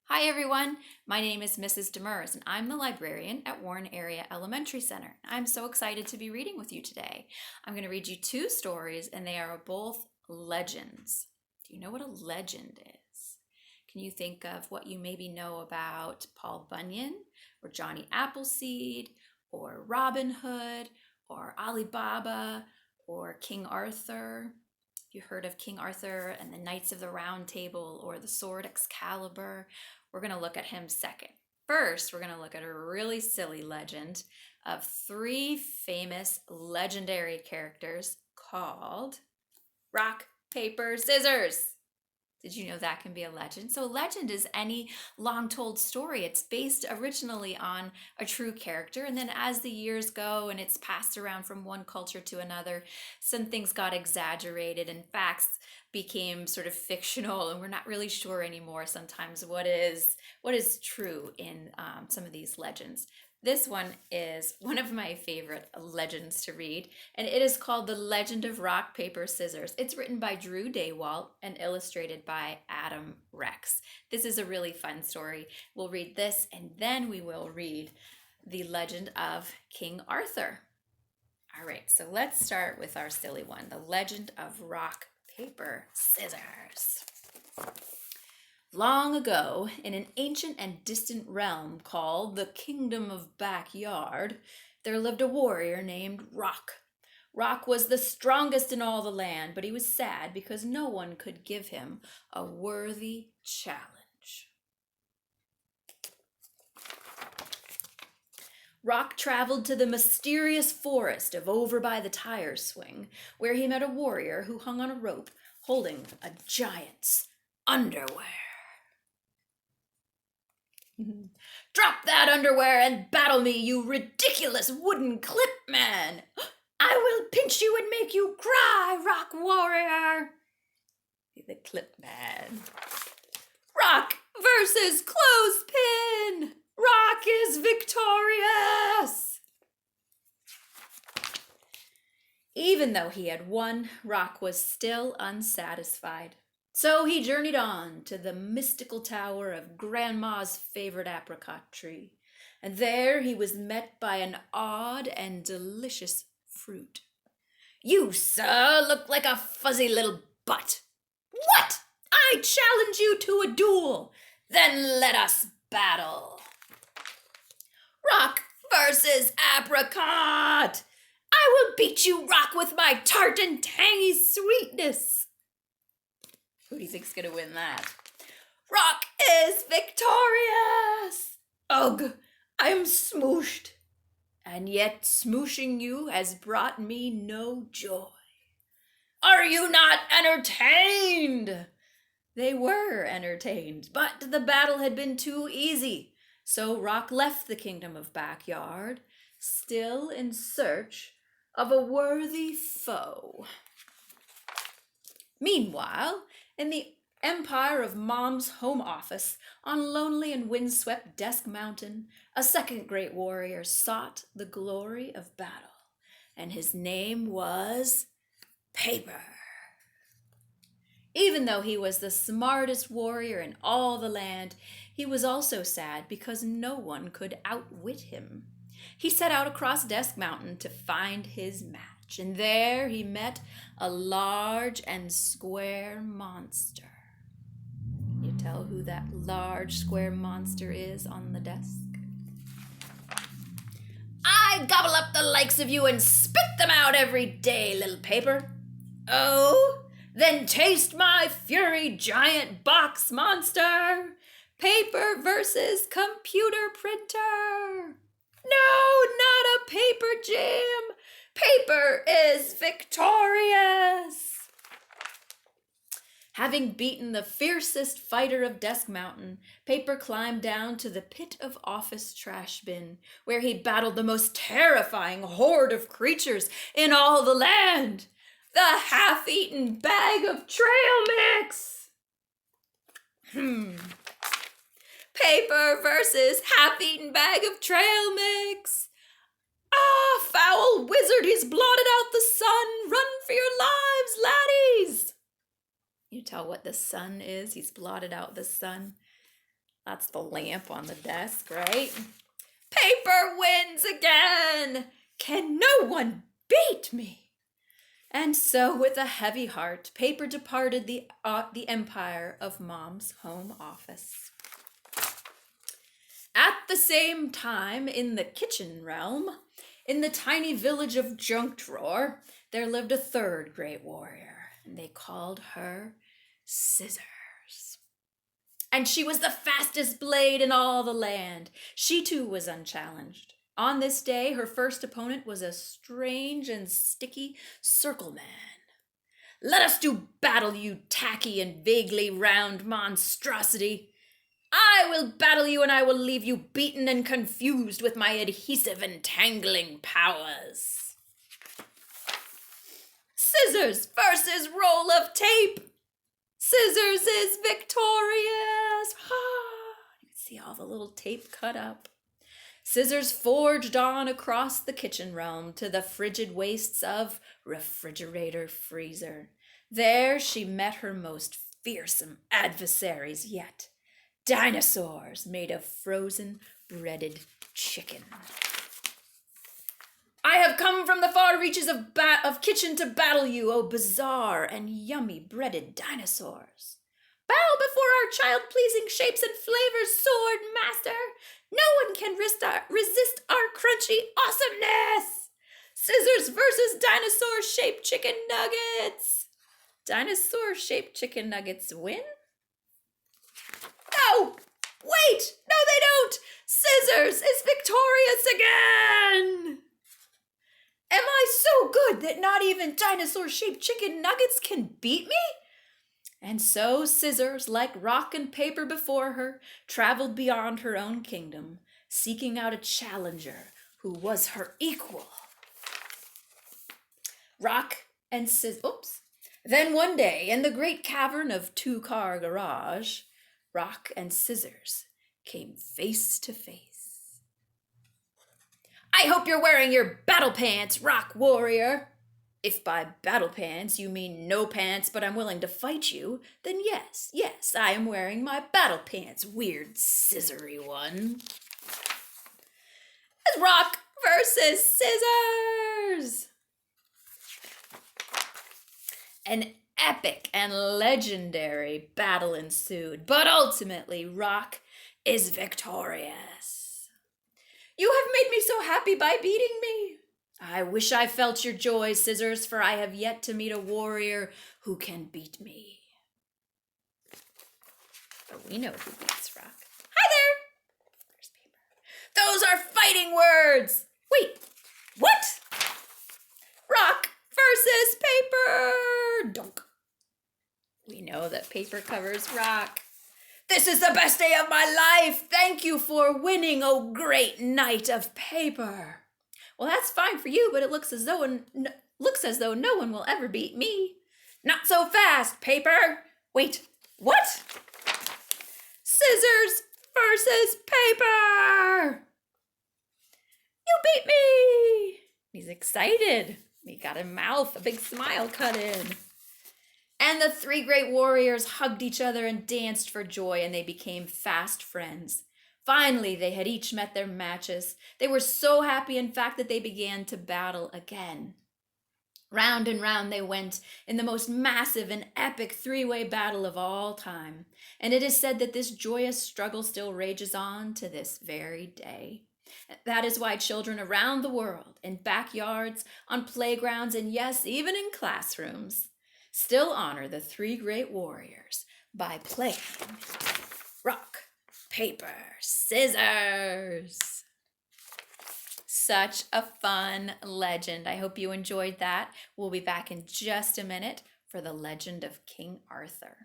Hi everyone, my name is Mrs. Demers and I'm the librarian at Warren Area Elementary Center. I'm so excited to be reading with you today. I'm going to read you two stories and they are both legends. Do you know what a legend is? Can you think of what you maybe know about Paul Bunyan or Johnny Appleseed or Robin Hood or Ali Baba or King Arthur? You heard of King Arthur and the Knights of the Round Table or the sword Excalibur? We're going to look at him second. First, we're going to look at a really silly legend of three famous legendary characters called rock, paper, scissors. Did you know that can be a legend? So a legend is any long told story. It's based originally on a true character, and then as the years go and it's passed around from one culture to another, some things got exaggerated and facts became sort of fictional, and we're not really sure anymore sometimes what is true in some of these legends. This one is one of my favorite legends to read, and it is called The Legend of Rock, Paper, Scissors. It's written by Drew Daywalt and illustrated by Adam Rex. This is a really fun story. We'll read this, and then we will read The Legend of King Arthur. All right, so let's start with our silly one, The Legend of Rock, Paper, Scissors. Long ago, in an ancient and distant realm called the Kingdom of Backyard, there lived a warrior named Rock. Rock was the strongest in all the land, but he was sad because no one could give him a worthy challenge. Rock traveled to the mysterious forest of over by the tire swing, where he met a warrior who hung on a rope holding a giant's underwear. Drop that underwear and battle me, you ridiculous wooden clip man! I will pinch you and make you cry, Rock warrior! The clip man. Rock versus clothespin! Rock is victorious! Even though he had won, Rock was still unsatisfied. So he journeyed on to the mystical tower of Grandma's favorite apricot tree, and there he was met by an odd and delicious fruit. You, sir, look like a fuzzy little butt. What? I challenge you to a duel. Then let us battle. Rock versus apricot. I will beat you, Rock, with my tart and tangy sweetness. Who do you think's gonna win that? Rock is victorious! Ugh, I'm smooshed. And yet smooshing you has brought me no joy. Are you not entertained? They were entertained, but the battle had been too easy. So Rock left the kingdom of Backyard, still in search of a worthy foe. Meanwhile, in the empire of Mom's home office, on lonely and windswept Desk Mountain, a second great warrior sought the glory of battle, and his name was Paper. Even though he was the smartest warrior in all the land, he was also sad because no one could outwit him. He set out across Desk Mountain to find his match, and there he met a large and square monster. Can you tell who that large square monster is on the desk? I gobble up the likes of you and spit them out every day, little Paper. Oh, then taste my fury, giant box monster. Paper versus computer printer. No, not a paper jam. Paper is victorious. Having beaten the fiercest fighter of Desk Mountain, Paper climbed down to the pit of office trash bin, where he battled the most terrifying horde of creatures in all the land. The half-eaten bag of trail mix. Paper versus half-eaten bag of trail mix. Ah, foul wizard, he's blotted out the sun. Run for your lives, laddies. You tell what the sun is? He's blotted out the sun. That's the lamp on the desk, right? Paper wins again! Can no one beat me? And so, with a heavy heart, Paper departed the empire of Mom's home office. At the same time, in the kitchen realm, in the tiny village of Junk Drawer, there lived a third great warrior, and they called her Scissors. And she was the fastest blade in all the land. She too was unchallenged. On this day, her first opponent was a strange and sticky circle man. Let us do battle, you tacky and vaguely round monstrosity. I will battle you, and I will leave you beaten and confused with my adhesive entangling powers. Scissors versus roll of tape. Scissors is victorious. You can see all the little tape cut up. Scissors forged on across the kitchen realm to the frigid wastes of refrigerator freezer. There she met her most fearsome adversaries yet. Dinosaurs made of frozen breaded chicken. I have come from the far reaches of kitchen to battle you, O bizarre and yummy breaded dinosaurs. Bow before our child-pleasing shapes and flavors, sword master. No one can resist our crunchy awesomeness. Scissors versus dinosaur-shaped chicken nuggets. Dinosaur-shaped chicken nuggets win? No! Wait! No, they don't! Scissors is victorious again! Am I so good that not even dinosaur-shaped chicken nuggets can beat me? And so Scissors, like rock and paper before her, traveled beyond her own kingdom, seeking out a challenger who was her equal. Rock and Scissors. Then one day, in the great cavern of Two-Car Garage, Rock and Scissors came face to face. I hope you're wearing your battle pants, Rock Warrior. If by battle pants you mean no pants, but I'm willing to fight you, then yes, I am wearing my battle pants, weird scissory one. It's Rock versus Scissors. An epic and legendary battle ensued, but ultimately Rock is victorious. You have made me so happy by beating me. I wish I felt your joy, Scissors, for I have yet to meet a warrior who can beat me. But we know who beats Rock. Hi there! There's Paper. Those are fighting words! Wait, what? Rock versus Paper! Dunk. We know that Paper covers Rock. This is the best day of my life! Thank you for winning, oh great knight of Paper! Well, that's fine for you, but it looks as though no one will ever beat me. Not so fast, Paper! Wait, what? Scissors versus Paper! You beat me! He's excited. He got a mouth, a big smile cut in. And the three great warriors hugged each other and danced for joy, and they became fast friends. Finally, they had each met their matches. They were so happy, in fact, that they began to battle again. Round and round they went in the most massive and epic three-way battle of all time. And it is said that this joyous struggle still rages on to this very day. That is why children around the world, in backyards, on playgrounds, and yes, even in classrooms, still honor the three great warriors by playing rock, paper, scissors. Such a fun legend. I hope you enjoyed that. We'll be back in just a minute for the legend of King Arthur.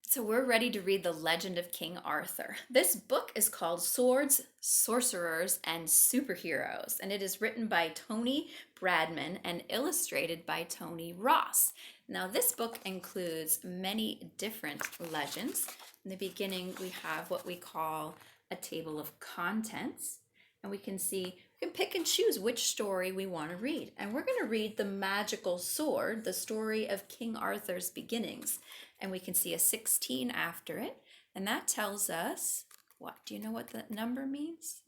So we're ready to read the legend of King Arthur. This book is called Swords, Sorcerers, and Superheroes, and it is written by Tony Bradman and illustrated by Tony Ross. Now this book includes many different legends. In the beginning, we have what we call a table of contents, and we can see can pick and choose which story we want to read. And we're going to read The Magical Sword, the story of King Arthur's beginnings. And we can see a 16 after it. And that tells us, what? Do you know what the number means?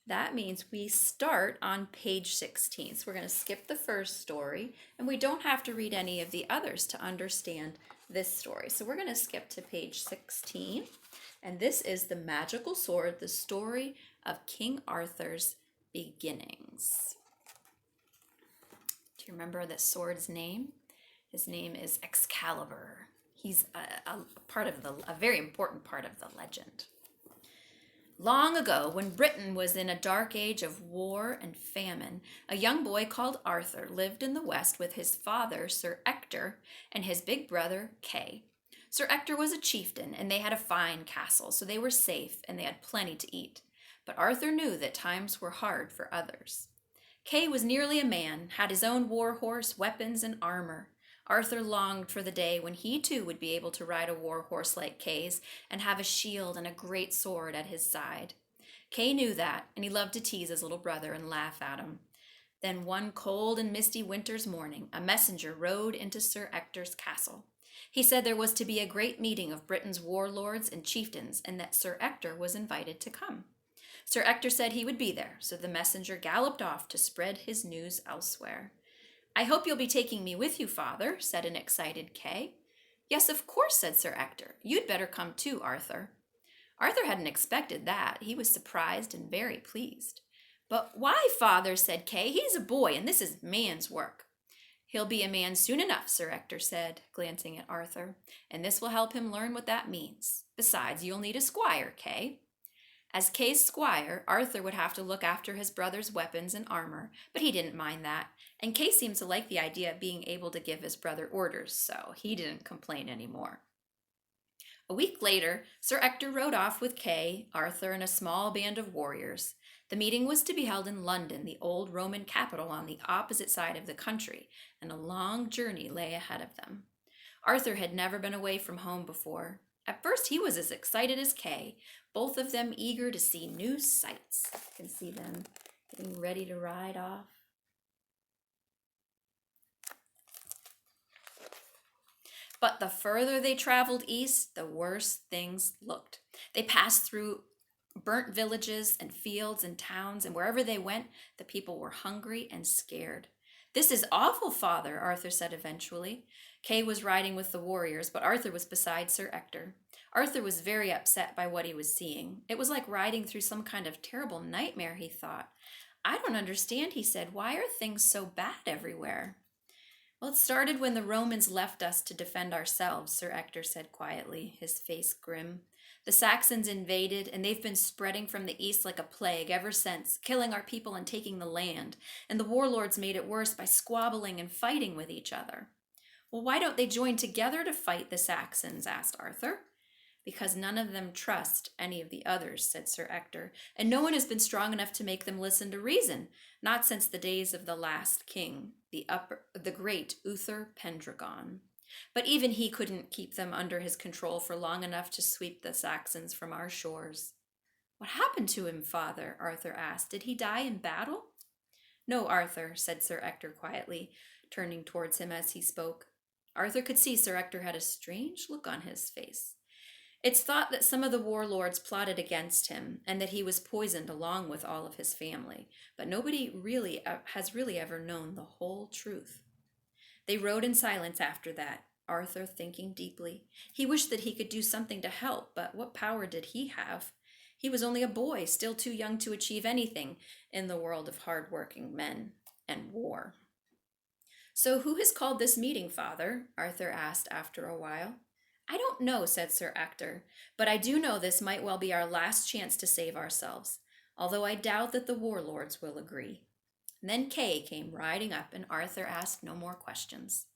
That means we start on page 16. So we're going to skip the first story, and we don't have to read any of the others to understand this story. So we're going to skip to page 16, and this is The Magical Sword, the story of King Arthur's beginnings. Do you remember the sword's name? His name is Excalibur. He's a very important part of the legend. Long ago, when Britain was in a dark age of war and famine, a young boy called Arthur lived in the West with his father, Sir Ector, and his big brother, Kay. Sir Ector was a chieftain, and they had a fine castle, so they were safe and they had plenty to eat. But Arthur knew that times were hard for others. Kay was nearly a man, had his own war horse, weapons, and armor. Arthur longed for the day when he too would be able to ride a war horse like Kay's and have a shield and a great sword at his side. Kay knew that, and he loved to tease his little brother and laugh at him. Then one cold and misty winter's morning, a messenger rode into Sir Ector's castle. He said there was to be a great meeting of Britain's warlords and chieftains, and that Sir Ector was invited to come. Sir Ector said he would be there, so the messenger galloped off to spread his news elsewhere. "I hope you'll be taking me with you, father," said an excited Kay. "Yes, of course," said Sir Ector. "You'd better come too, Arthur." Arthur hadn't expected that. He was surprised and very pleased. "But why, father?" said Kay. "He's a boy, and this is man's work." "He'll be a man soon enough," Sir Ector said, glancing at Arthur, "and this will help him learn what that means. Besides, you'll need a squire, Kay." As Kay's squire, Arthur would have to look after his brother's weapons and armor, but he didn't mind that, and Kay seemed to like the idea of being able to give his brother orders, so he didn't complain anymore. A week later, Sir Ector rode off with Kay, Arthur, and a small band of warriors. The meeting was to be held in London, the old Roman capital on the opposite side of the country, and a long journey lay ahead of them. Arthur had never been away from home before. At first, he was as excited as Kay, both of them eager to see new sights. You can see them getting ready to ride off. But the further they traveled east, the worse things looked. They passed through burnt villages and fields and towns, and wherever they went, the people were hungry and scared. "This is awful, father," Arthur said eventually. Kay was riding with the warriors, but Arthur was beside Sir Ector. Arthur was very upset by what he was seeing. It was like riding through some kind of terrible nightmare, he thought. "I don't understand," he said. "Why are things so bad everywhere?" "Well, it started when the Romans left us to defend ourselves," Sir Ector said quietly, his face grim. "The Saxons invaded, and they've been spreading from the east like a plague ever since, killing our people and taking the land. And the warlords made it worse by squabbling and fighting with each other." "Well, why don't they join together to fight the Saxons?" asked Arthur. "Because none of them trust any of the others," said Sir Ector, "and no one has been strong enough to make them listen to reason, not since the days of the last king, the great Uther Pendragon. But even he couldn't keep them under his control for long enough to sweep the Saxons from our shores." "What happened to him, father?" Arthur asked. "Did he die in battle?" "No, Arthur," said Sir Ector quietly, turning towards him as he spoke. Arthur could see Sir Ector had a strange look on his face. "It's thought that some of the warlords plotted against him and that he was poisoned along with all of his family, but nobody has really ever known the whole truth." They rode in silence after that, Arthur thinking deeply. He wished that he could do something to help, but what power did he have? He was only a boy, still too young to achieve anything in the world of hard-working men and war. "So who has called this meeting, father?" Arthur asked after a while. "I don't know," said Sir Ector, "but I do know this might well be our last chance to save ourselves, although I doubt that the warlords will agree." And then Kay came riding up, and Arthur asked no more questions.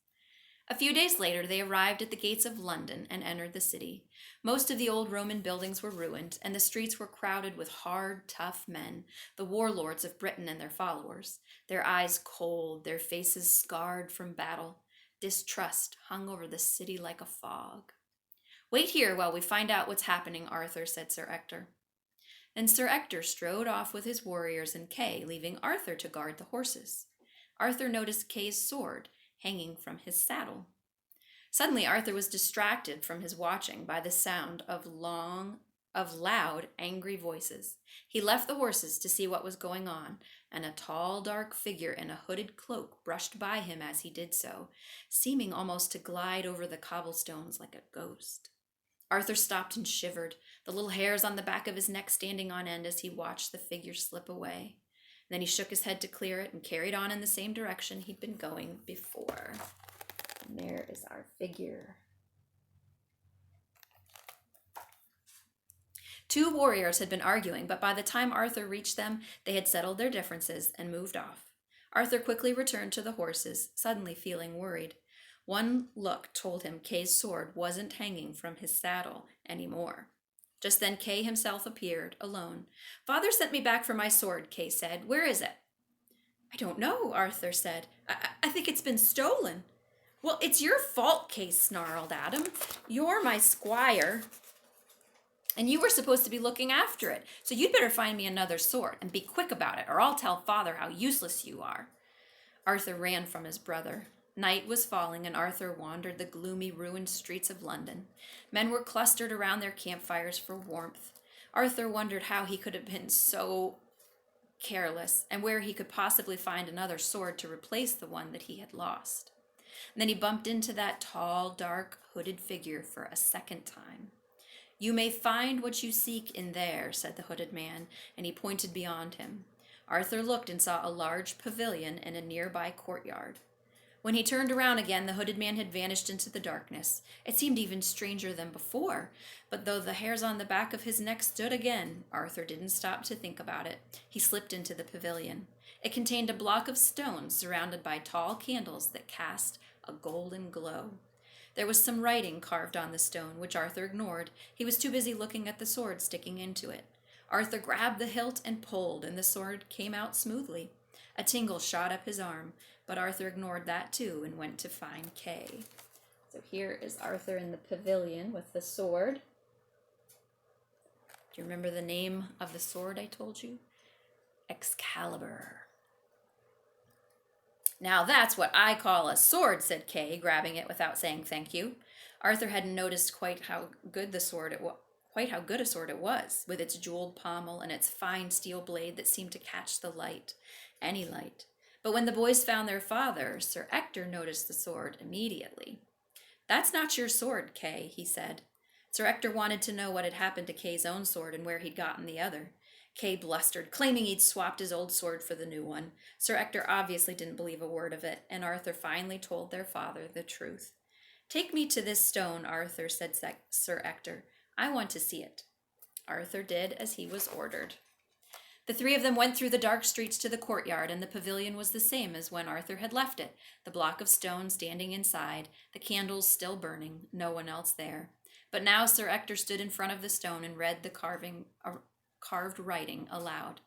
A few days later, they arrived at the gates of London and entered the city. Most of the old Roman buildings were ruined, and the streets were crowded with hard, tough men, the warlords of Britain and their followers, their eyes cold, their faces scarred from battle. Distrust hung over the city like a fog. "Wait here while we find out what's happening," Arthur said Sir Ector. Then Sir Ector strode off with his warriors and Kay, leaving Arthur to guard the horses. Arthur noticed Kay's sword hanging from his saddle. Suddenly Arthur was distracted from his watching by the sound of loud, angry voices. He left the horses to see what was going on, and a tall, dark figure in a hooded cloak brushed by him as he did so, seeming almost to glide over the cobblestones like a ghost. Arthur stopped and shivered, the little hairs on the back of his neck standing on end as he watched the figure slip away. Then he shook his head to clear it and carried on in the same direction he'd been going before. And there is our figure. Two warriors had been arguing, but by the time Arthur reached them, they had settled their differences and moved off. Arthur quickly returned to the horses, suddenly feeling worried. One look told him Kay's sword wasn't hanging from his saddle anymore. Just then Kay himself appeared, alone. "Father sent me back for my sword," Kay said. "Where is it?" "I don't know," Arthur said. I think it's been stolen." "Well, it's your fault," Kay snarled at him. "You're my squire, and you were supposed to be looking after it, so you'd better find me another sword, and be quick about it, or I'll tell Father how useless you are." Arthur ran from his brother. Night was falling, and Arthur wandered the gloomy, ruined streets of London. Men were clustered around their campfires for warmth. Arthur wondered how he could have been so careless, and where he could possibly find another sword to replace the one that he had lost. And then he bumped into that tall, dark, hooded figure for a second time. "You may find what you seek in there," said the hooded man, and he pointed beyond him. Arthur looked and saw a large pavilion in a nearby courtyard. When he turned around again, the hooded man had vanished into the darkness. It seemed even stranger than before, but though the hairs on the back of his neck stood again, Arthur didn't stop to think about it. He slipped into the pavilion. It contained a block of stone surrounded by tall candles that cast a golden glow. There was some writing carved on the stone, which Arthur ignored. He was too busy looking at the sword sticking into it. Arthur grabbed the hilt and pulled, and the sword came out smoothly. A tingle shot up his arm, but Arthur ignored that too and went to find Kay. So here is Arthur in the pavilion with the sword. Do you remember the name of the sword I told you? Excalibur. "Now that's what I call a sword," said Kay, grabbing it without saying thank you. Arthur hadn't noticed quite how good a sword it was, with its jeweled pommel and its fine steel blade that seemed to catch the light, any light. But when the boys found their father, Sir Ector noticed the sword immediately. "That's not your sword, Kay," he said. Sir Ector wanted to know what had happened to Kay's own sword and where he'd gotten the other. Kay blustered, claiming he'd swapped his old sword for the new one. Sir Ector obviously didn't believe a word of it, and Arthur finally told their father the truth. "Take me to this stone, Arthur," said Sir Ector. "I want to see it." Arthur did as he was ordered. The three of them went through the dark streets to the courtyard, and the pavilion was the same as when Arthur had left it, the block of stone standing inside, the candles still burning, no one else there. But now Sir Ector stood in front of the stone and read the carved writing aloud.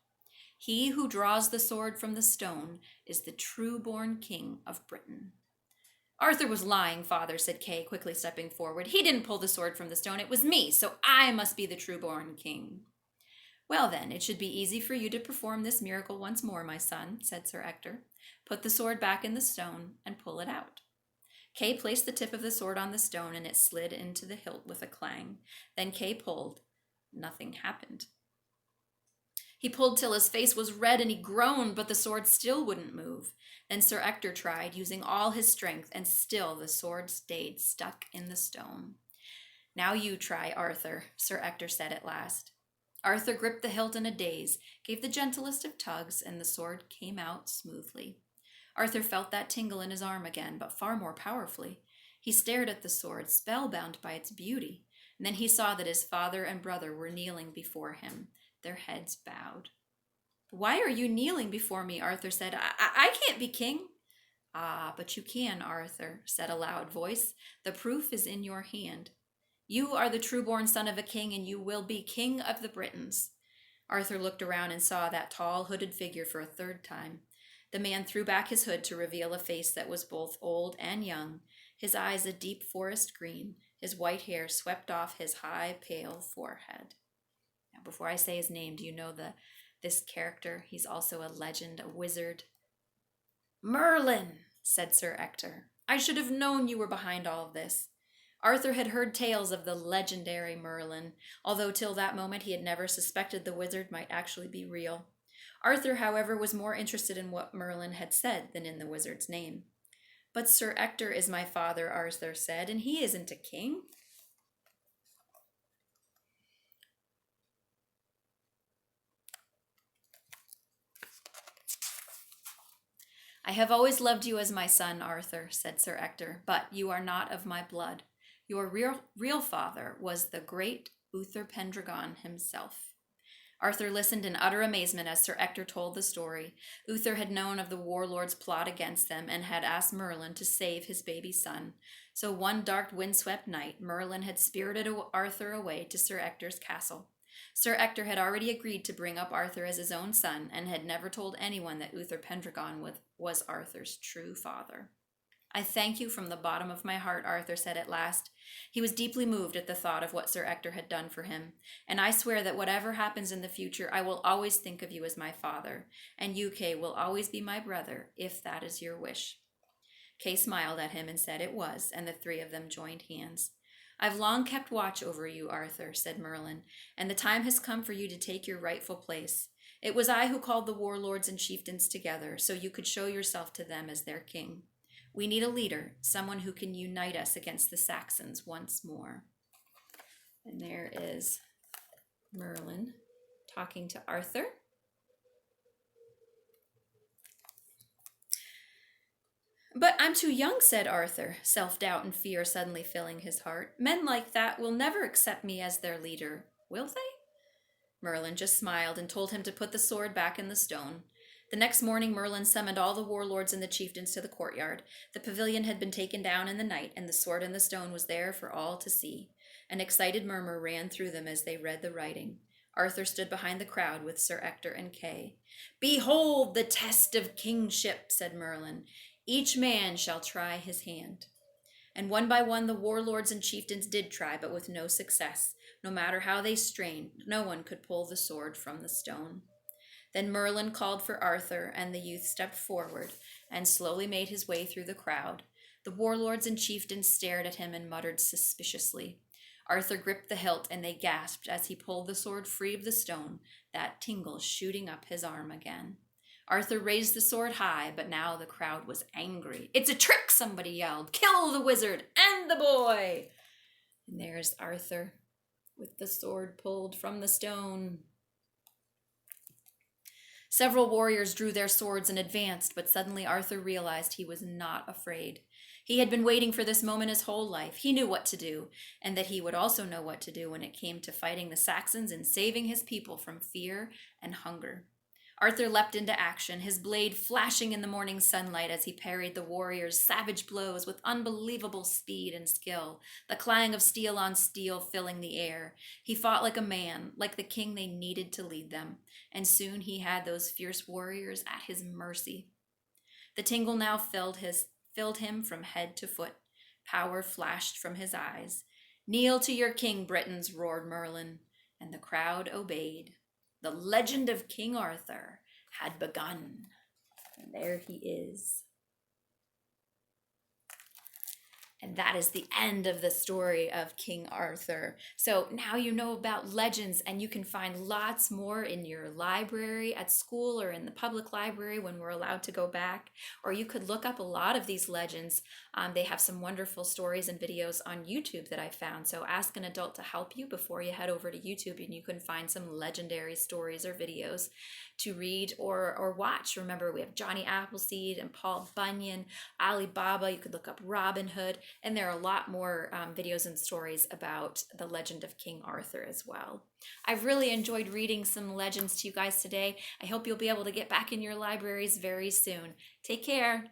"He who draws the sword from the stone is the true-born king of Britain." "Arthur was lying, Father," said Kay, quickly stepping forward. "He didn't pull the sword from the stone. It was me, so I must be the true-born king." "Well then, it should be easy for you to perform this miracle once more, my son," said Sir Ector. "Put the sword back in the stone and pull it out." Kay placed the tip of the sword on the stone and it slid into the hilt with a clang. Then Kay pulled. Nothing happened. He pulled till his face was red and he groaned, but the sword still wouldn't move. Then Sir Ector tried, using all his strength, and still the sword stayed stuck in the stone. "Now you try, Arthur," Sir Ector said at last. Arthur gripped the hilt in a daze, gave the gentlest of tugs, and the sword came out smoothly. Arthur felt that tingle in his arm again, but far more powerfully. He stared at the sword, spellbound by its beauty, and then he saw that his father and brother were kneeling before him, their heads bowed. "Why are you kneeling before me?" Arthur said. I can't be king." "Ah, but you can, Arthur," said a loud voice. "The proof is in your hand. You are the true-born son of a king, and you will be king of the Britons." Arthur looked around and saw that tall, hooded figure for a third time. The man threw back his hood to reveal a face that was both old and young, his eyes a deep forest green, his white hair swept off his high, pale forehead. "Now before I say his name, do you know this character? He's also a legend, a wizard. Merlin, said Sir Ector. I should have known you were behind all of this. Arthur had heard tales of the legendary Merlin, although till that moment he had never suspected the wizard might actually be real. Arthur, however, was more interested in what Merlin had said than in the wizard's name. But Sir Ector is my father, Arthur said, and he isn't a king. I have always loved you as my son, Arthur, said Sir Ector, but you are not of my blood. Your real father was the great Uther Pendragon himself. Arthur listened in utter amazement as Sir Ector told the story. Uther had known of the warlord's plot against them and had asked Merlin to save his baby son. So one dark windswept night, Merlin had spirited Arthur away to Sir Ector's castle. Sir Ector had already agreed to bring up Arthur as his own son and had never told anyone that Uther Pendragon was Arthur's true father. I thank you from the bottom of my heart, Arthur said at last. He was deeply moved at the thought of what Sir Ector had done for him, and I swear that whatever happens in the future, I will always think of you as my father, and you, Kay, will always be my brother, if that is your wish. Kay smiled at him and said it was, and the three of them joined hands. I've long kept watch over you, Arthur, said Merlin, and the time has come for you to take your rightful place. It was I who called the warlords and chieftains together, so you could show yourself to them as their king. We need a leader, someone who can unite us against the Saxons once more. And there is Merlin talking to Arthur. But I'm too young, said Arthur, self-doubt and fear suddenly filling his heart. Men like that will never accept me as their leader, will they? Merlin just smiled and told him to put the sword back in the stone. The next morning, Merlin summoned all the warlords and the chieftains to the courtyard. The pavilion had been taken down in the night, and the sword in the stone was there for all to see. An excited murmur ran through them as they read the writing. Arthur stood behind the crowd with Sir Ector and Kay. Behold the test of kingship, said Merlin. Each man shall try his hand. And one by one the warlords and chieftains did try, but with no success. No matter how they strained, no one could pull the sword from the stone. Then Merlin called for Arthur, and the youth stepped forward and slowly made his way through the crowd. The warlords and chieftains stared at him and muttered suspiciously. Arthur gripped the hilt, and they gasped as he pulled the sword free of the stone, that tingle shooting up his arm again. Arthur raised the sword high, but now the crowd was angry. It's a trick, somebody yelled. Kill the wizard and the boy! And there's Arthur with the sword pulled from the stone. Several warriors drew their swords and advanced, but suddenly Arthur realized he was not afraid. He had been waiting for this moment his whole life. He knew what to do, and that he would also know what to do when it came to fighting the Saxons and saving his people from fear and hunger. Arthur leapt into action, his blade flashing in the morning sunlight as he parried the warriors' savage blows with unbelievable speed and skill, the clang of steel on steel filling the air. He fought like a man, like the king they needed to lead them, and soon he had those fierce warriors at his mercy. The tingle now filled him from head to foot. Power flashed from his eyes. Kneel to your king, Britons, roared Merlin, and the crowd obeyed. The legend of King Arthur had begun. And there he is. And that is the end of the story of King Arthur. So now you know about legends, and you can find lots more in your library at school or in the public library when we're allowed to go back. Or you could look up a lot of these legends. They have some wonderful stories and videos on YouTube that I found. So ask an adult to help you before you head over to YouTube, and you can find some legendary stories or videos to read or watch. Remember, we have Johnny Appleseed and Paul Bunyan, Ali Baba. You could look up Robin Hood. And there are a lot more videos and stories about the legend of King Arthur as well. I've really enjoyed reading some legends to you guys today. I hope you'll be able to get back in your libraries very soon. Take care.